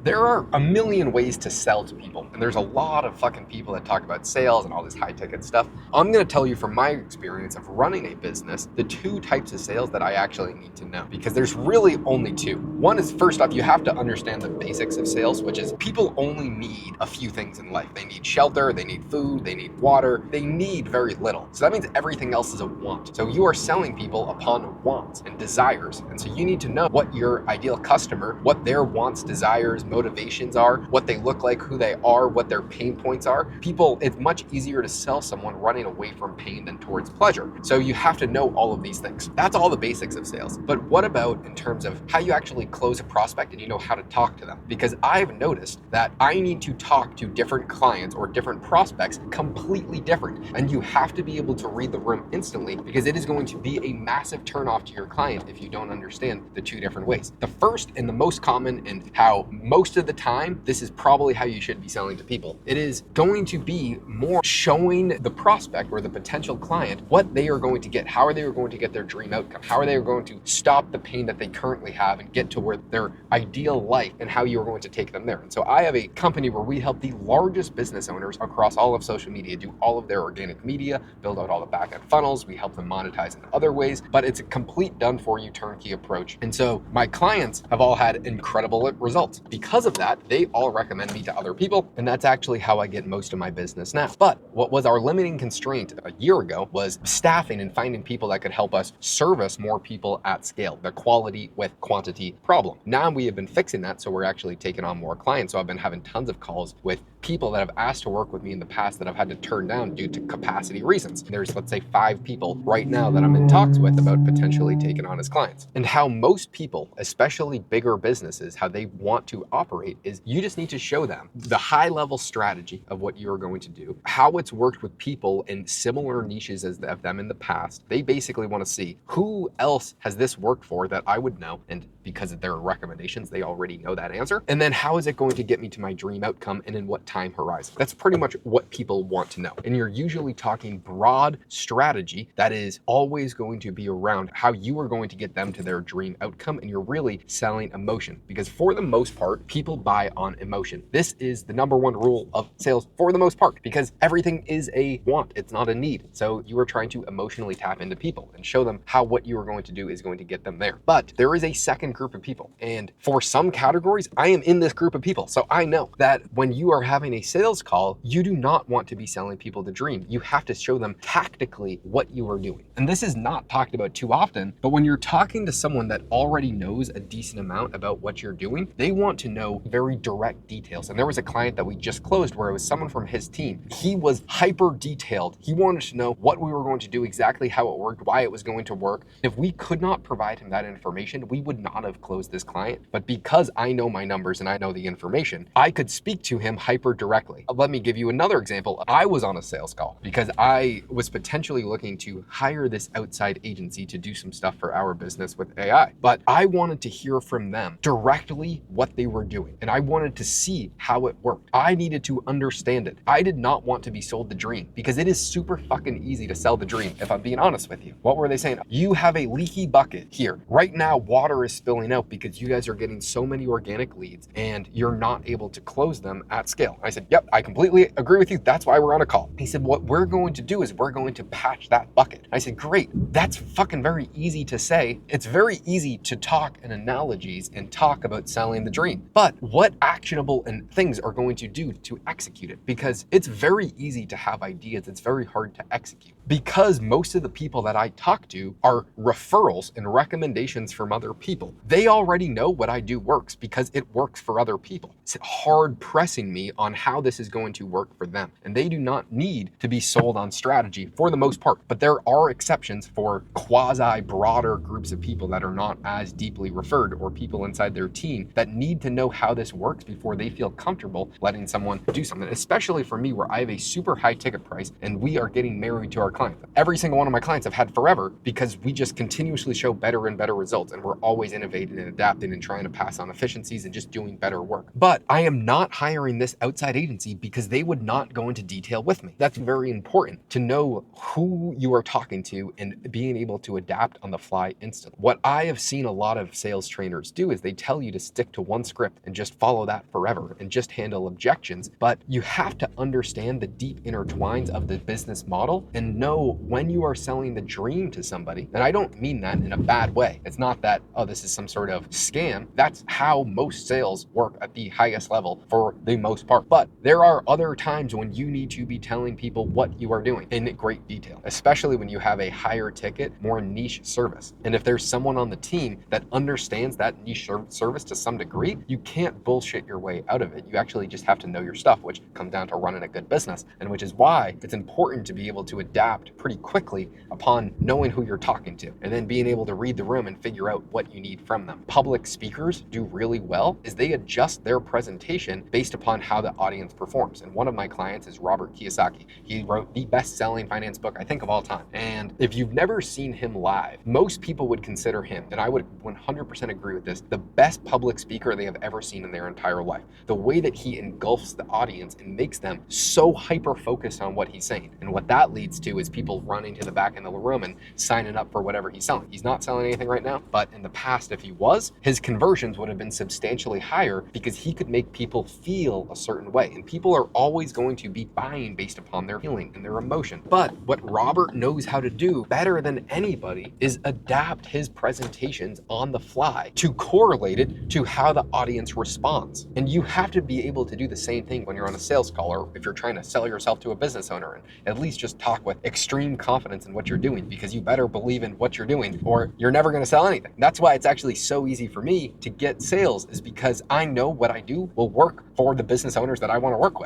There are a million ways to sell to people, and there's a lot of fucking people that talk about sales and all this high ticket stuff. I'm gonna tell you from my experience of running a business, the two types of sales that I actually need to know, because there's really only two. One is, first off, you have to understand the basics of sales, which is people only need a few things in life. They need shelter, they need food, they need water, they need very little. So that means everything else is a want. So you are selling people upon wants and desires. And so you need to know what your ideal customer, what their wants, desires, motivations are, what they look like, who they are, what their pain points are. People, it's much easier to sell someone running away from pain than towards pleasure. So you have to know all of these things. That's all the basics of sales. But what about in terms of how you actually close a prospect and you know how to talk to them? Because I've noticed that I need to talk to different clients or different prospects completely different. And you have to be able to read the room instantly, because it is going to be a massive turnoff to your client if you don't understand the two different ways. The first and the most common, and how most of the time, this is probably how you should be selling to people. It is going to be more showing the prospect or the potential client what they are going to get, how are they going to get their dream outcome, how are they going to stop the pain that they currently have and get to where their ideal life, and how you are going to take them there. And so I have a company where we help the largest business owners across all of social media do all of their organic media, build out all the back-end funnels. We help them monetize in other ways, but it's a complete done for you turnkey approach. And so my clients have all had incredible results. Because of that, they all recommend me to other people, and that's actually how I get most of my business now. But what was our limiting constraint a year ago was staffing and finding people that could help us service more people at scale, the quality with quantity problem. Now we have been fixing that, so we're actually taking on more clients. So I've been having tons of calls with people that have asked to work with me in the past that I've had to turn down due to capacity reasons. There's, let's say, 5 people right now that I'm in talks with about potentially taking on as clients. And how most people, especially bigger businesses, how they want to operate is you just need to show them the high level strategy of what you're going to do, how it's worked with people in similar niches as of them in the past. They basically want to see who else has this worked for that I would know, and because of their recommendations, they already know that answer. And then how is it going to get me to my dream outcome and in what time horizon? That's pretty much what people want to know. And you're usually talking broad strategy that is always going to be around how you are going to get them to their dream outcome. And you're really selling emotion, because for the most part, people buy on emotion. This is the number one rule of sales for the most part, because everything is a want, it's not a need. So you are trying to emotionally tap into people and show them how what you are going to do is going to get them there. But there is a second group of people, and for some categories, I am in this group of people. So I know that when you are having a sales call, you do not want to be selling people the dream. You have to show them tactically what you are doing. And this is not talked about too often, but when you're talking to someone that already knows a decent amount about what you're doing, they want to know very direct details. And there was a client that we just closed where it was someone from his team. He was hyper detailed. He wanted to know what we were going to do, exactly how it worked, why it was going to work. If we could not provide him that information, we would not have closed this client. But because I know my numbers and I know the information, I could speak to him hyper directly. Let me give you another example. I was on a sales call because I was potentially looking to hire this outside agency to do some stuff for our business with AI. But I wanted to hear from them directly what they were doing. And I wanted to see how it worked. I needed to understand it. I did not want to be sold the dream, because it is super fucking easy to sell the dream, if I'm being honest with you. What were they saying? You have a leaky bucket here. Right now, water is spilling out because you guys are getting so many organic leads and you're not able to close them at scale. I said, yep, I completely agree with you. That's why we're on a call. He said, what we're going to do is we're going to patch that bucket. I said, great. That's fucking very easy to say. It's very easy to talk in analogies and talk about selling the dream. But what actionable and things are going to do to execute it? Because it's very easy to have ideas. It's very hard to execute, because most of the people that I talk to are referrals and recommendations from other people. They already know what I do works because it works for other people. It's hard pressing me on how this is going to work for them. And they do not need to be sold on strategy for the most part. But there are exceptions for quasi broader groups of people that are not as deeply referred, or people inside their team that need to know how this works before they feel comfortable letting someone do something. Especially for me, where I have a super high ticket price and we are getting married to our clients. Every single one of my clients I've had forever because we just continuously show better and better results, and we're always innovating and adapting and trying to pass on efficiencies and just doing better work. But I am not hiring this outside agency because they would not go into detail with me. That's very important to know who you are talking to and being able to adapt on the fly instantly. What I have seen a lot of sales trainers do is they tell you to stick to one script and just follow that forever and just handle objections. But you have to understand the deep intertwines of the business model and know when you are selling the dream to somebody. And I don't mean that in a bad way. It's not that, oh, this is some sort of scam. That's how most sales work at the highest level for the most part. But there are other times when you need to be telling people what you are doing in great detail, especially when you have a higher ticket, more niche service. And if there's someone on the team that understands that niche service to some degree, you can't bullshit your way out of it. You actually just have to know your stuff, which comes down to running a good business. And which is why it's important to be able to adapt pretty quickly upon knowing who you're talking to and then being able to read the room and figure out what you need from them. Public speakers do really well is they adjust their presentation based upon how the audience performs. And one of my clients is Robert Kiyosaki. He wrote the best-selling finance book, I think, of all time. And if you've never seen him live, most people would consider him, and I would 100% agree with this, the best public speaker they have ever seen in their entire life. The way that he engulfs the audience and makes them so hyper-focused on what he's saying. And what that leads to is people running to the back end of the room and signing up for whatever he's selling. He's not selling anything right now, but in the past, if he was, his conversions would have been substantially higher because he could make people feel a certain way. And people are always going to be buying based upon their feeling and their emotion. But what Robert knows how to do better than anybody is adapt his presentations on the fly to correlate it to how the audience responds. And you have to be able to do the same thing when you're on a sales call or if you're trying to sell yourself to a business owner, and at least just talk with extreme confidence in what you're doing, because you better believe in what you're doing or you're never going to sell anything. That's why it's actually so easy for me to get sales, is because I know what I do will work for the business owners that I want to work with.